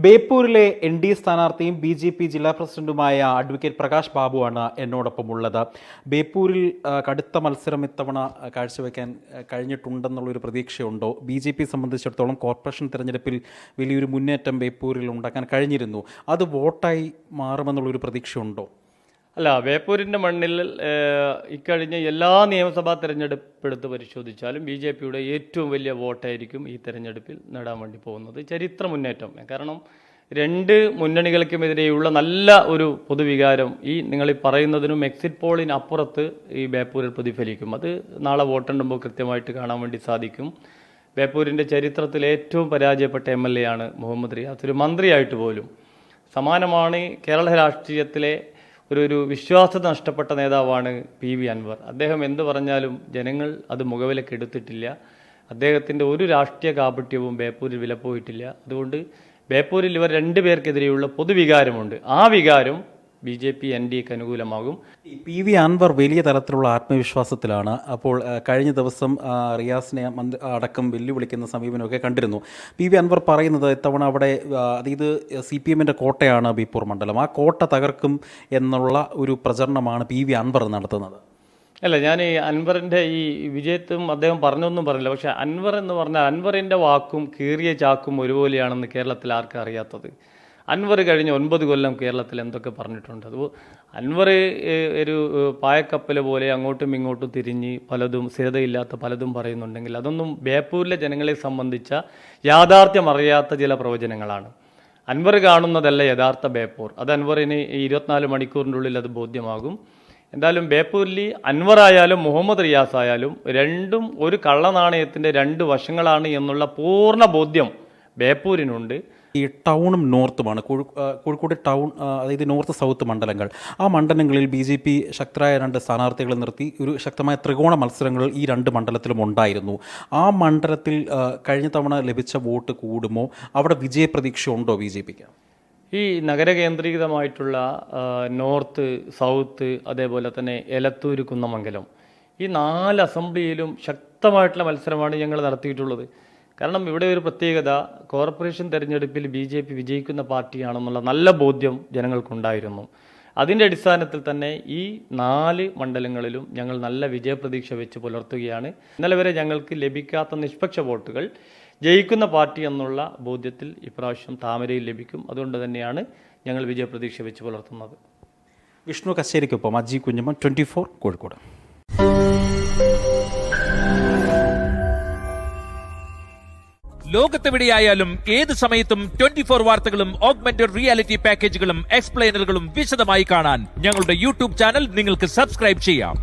ബേപ്പൂരിലെ ND സ്ഥാനാർത്ഥിയും BJP ജില്ലാ പ്രസിഡന്റുമായ അഡ്വക്കേറ്റ് പ്രകാശ് ബാബുവാണ് എന്നോടൊപ്പം ഉള്ളത്. ബേപ്പൂരിൽ കടുത്ത മത്സരം ഇത്തവണ കാഴ്ചവെക്കാൻ കഴിഞ്ഞിട്ടുണ്ടെന്നുള്ളൊരു പ്രതീക്ഷയുണ്ടോ? BJP സംബന്ധിച്ചിടത്തോളം കോർപ്പറേഷൻ തിരഞ്ഞെടുപ്പിൽ വലിയൊരു മുന്നേറ്റം ബേപ്പൂരിൽ ഉണ്ടാക്കാൻ കഴിഞ്ഞിരുന്നു. അത് വോട്ടായി മാറുമെന്നുള്ളൊരു പ്രതീക്ഷയുണ്ടോ? അല്ല, ബേപ്പൂരിൻ്റെ മണ്ണിൽ ഇക്കഴിഞ്ഞ എല്ലാ നിയമസഭാ തെരഞ്ഞെടുപ്പെടുത്ത് പരിശോധിച്ചാലും BJPയുടെ ഏറ്റവും വലിയ വോട്ടായിരിക്കും ഈ തെരഞ്ഞെടുപ്പിൽ നേടാൻ വേണ്ടി പോകുന്നത്. ചരിത്ര മുന്നേറ്റം. കാരണം രണ്ട് മുന്നണികൾക്കുമെതിരെയുള്ള നല്ല ഒരു പൊതുവികാരം ഈ നിങ്ങൾ പറയുന്നതിനും എക്സിറ്റ് പോളിനപ്പുറത്ത് ഈ ബേപ്പൂരിൽ പ്രതിഫലിക്കും. അത് നാളെ വോട്ടെണ്ണുമ്പോൾ കൃത്യമായിട്ട് കാണാൻ വേണ്ടി സാധിക്കും. ബേപ്പൂരിൻ്റെ ചരിത്രത്തിൽ ഏറ്റവും പരാജയപ്പെട്ട MLA ആണ് മുഹമ്മദ് റിയാസ്. ഒരു മന്ത്രിയായിട്ട് പോലും സമാനമാണ്. കേരള രാഷ്ട്രീയത്തിലെ ഒരു വിശ്വാസത നഷ്ടപ്പെട്ട നേതാവാണ് PV അൻവർ. അദ്ദേഹം എന്ത് പറഞ്ഞാലും ജനങ്ങൾ അത് മുഖവിലേക്ക് എടുത്തിട്ടില്ല. അദ്ദേഹത്തിൻ്റെ ഒരു രാഷ്ട്രീയ കാപട്യവും ബേപ്പൂരിൽ വിലപ്പോയിട്ടില്ല. അതുകൊണ്ട് ബേപ്പൂരിൽ ഇവർ രണ്ടുപേർക്കെതിരെയുള്ള പൊതുവികാരമുണ്ട്. ആ വികാരം BJP NDAക്ക് അനുകൂലമാകും. PV അൻവർ വലിയ തരത്തിലുള്ള ആത്മവിശ്വാസത്തിലാണ്. അപ്പോൾ കഴിഞ്ഞ ദിവസം റിയാസിനെ അടക്കം വെല്ലുവിളിക്കുന്ന സമീപനമൊക്കെ കണ്ടിരുന്നു. PV അൻവർ പറയുന്നത് ഇത്തവണ അവിടെ അതായത് CPMൻ്റെ കോട്ടയാണ് ബേപ്പൂർ മണ്ഡലം, ആ കോട്ട തകർക്കും എന്നുള്ള ഒരു പ്രചരണമാണ് PV അൻവർ നടത്തുന്നത്. അല്ല, ഞാൻ ഈ അൻവറിൻ്റെ ഈ വിജയത്തും അദ്ദേഹം പറഞ്ഞൊന്നും പറഞ്ഞില്ല. പക്ഷേ അൻവർ എന്ന് പറഞ്ഞാൽ അൻവറിൻ്റെ വാക്കും കീറിയ ചാക്കും ഒരുപോലെയാണെന്ന് കേരളത്തിൽ ആർക്കും അറിയാത്തത്. അൻവർ കഴിഞ്ഞ 9 കൊല്ലം കേരളത്തിൽ എന്തൊക്കെ പറഞ്ഞിട്ടുണ്ട്. അത് അൻവർ ഒരു പായക്കപ്പൽ പോലെ അങ്ങോട്ടും ഇങ്ങോട്ടും തിരിഞ്ഞ് പലതും സ്ഥിരതയില്ലാത്ത പലതും പറയുന്നുണ്ടെങ്കിൽ അതൊന്നും ബേപ്പൂരിലെ ജനങ്ങളെ സംബന്ധിച്ച യാഥാർത്ഥ്യം അറിയാത്ത ചില പ്രവചനങ്ങളാണ്. അൻവർ കാണുന്നതല്ല യഥാർത്ഥ ബേപ്പൂർ. അത് അൻവറിന് 24 മണിക്കൂറിൻ്റെ ഉള്ളിൽ അത് ബോധ്യമാകും. എന്തായാലും ബേപ്പൂരിൽ അൻവർ ആയാലും മുഹമ്മദ് റിയാസ് ആയാലും രണ്ടും ഒരു കള്ളനാണയത്തിൻ്റെ 2 വശങ്ങളാണ് എന്നുള്ള പൂർണ്ണ ബോധ്യം ബേപ്പൂരിനുണ്ട്. ഈ ടൗണും നോർത്തുമാണ് കോഴിക്കോട് ടൗൺ, അതായത് നോർത്ത് സൗത്ത് മണ്ഡലങ്ങൾ. ആ മണ്ഡലങ്ങളിൽ BJP ശക്തരായ 2 സ്ഥാനാർത്ഥികളെ നിർത്തി ഒരു ശക്തമായ ത്രികോണ മത്സരങ്ങൾ ഈ 2 മണ്ഡലത്തിലും ഉണ്ടായിരുന്നു. ആ മണ്ഡലത്തിൽ കഴിഞ്ഞ തവണ ലഭിച്ച വോട്ട് കൂടുമോ? അവിടെ വിജയപ്രതീക്ഷ ഉണ്ടോ BJPക്ക്? ഈ നഗരകേന്ദ്രീകൃതമായിട്ടുള്ള നോർത്ത്, സൗത്ത്, അതേപോലെ തന്നെ എലത്തൂർ, കുന്നമംഗലം, ഈ 4 അസംബ്ലിയിലും ശക്തമായിട്ടുള്ള മത്സരമാണ് ഞങ്ങൾ നടത്തിയിട്ടുള്ളത്. കാരണം ഇവിടെ ഒരു പ്രത്യേകത, കോർപ്പറേഷൻ തെരഞ്ഞെടുപ്പിൽ BJP വിജയിക്കുന്ന പാർട്ടിയാണെന്നുള്ള നല്ല ബോധ്യം ജനങ്ങൾക്കുണ്ടായിരുന്നു. അതിൻ്റെ അടിസ്ഥാനത്തിൽ തന്നെ ഈ 4 മണ്ഡലങ്ങളിലും ഞങ്ങൾ നല്ല വിജയപ്രതീക്ഷ വെച്ച് പുലർത്തുകയാണ്. ഇന്നലെ വരെ ഞങ്ങൾക്ക് ലഭിക്കാത്ത നിഷ്പക്ഷ വോട്ടുകൾ ജയിക്കുന്ന പാർട്ടി എന്നുള്ള ബോധ്യത്തിൽ ഇപ്രാവശ്യം താമരയിൽ ലഭിക്കും. അതുകൊണ്ട് തന്നെയാണ് ഞങ്ങൾ വിജയപ്രതീക്ഷ വെച്ച് പുലർത്തുന്നത്. വിഷ്ണു കശ്ശേരിക്കൊപ്പം അജി കുഞ്ഞമ്മൻ, 24 കോഴിക്കോട്. ലോകത്തെവിടെയായാലും ഏത് സമയത്തും 24 വാർത്തകളും ഓഗ്മെന്റഡ് റിയാലിറ്റി പാക്കേജുകളും എക്സ്പ്ലെയിനറുകളും വിശദമായി കാണാൻ ഞങ്ങളുടെ YouTube ചാനൽ നിങ്ങൾക്ക് സബ്സ്ക്രൈബ് ചെയ്യാം.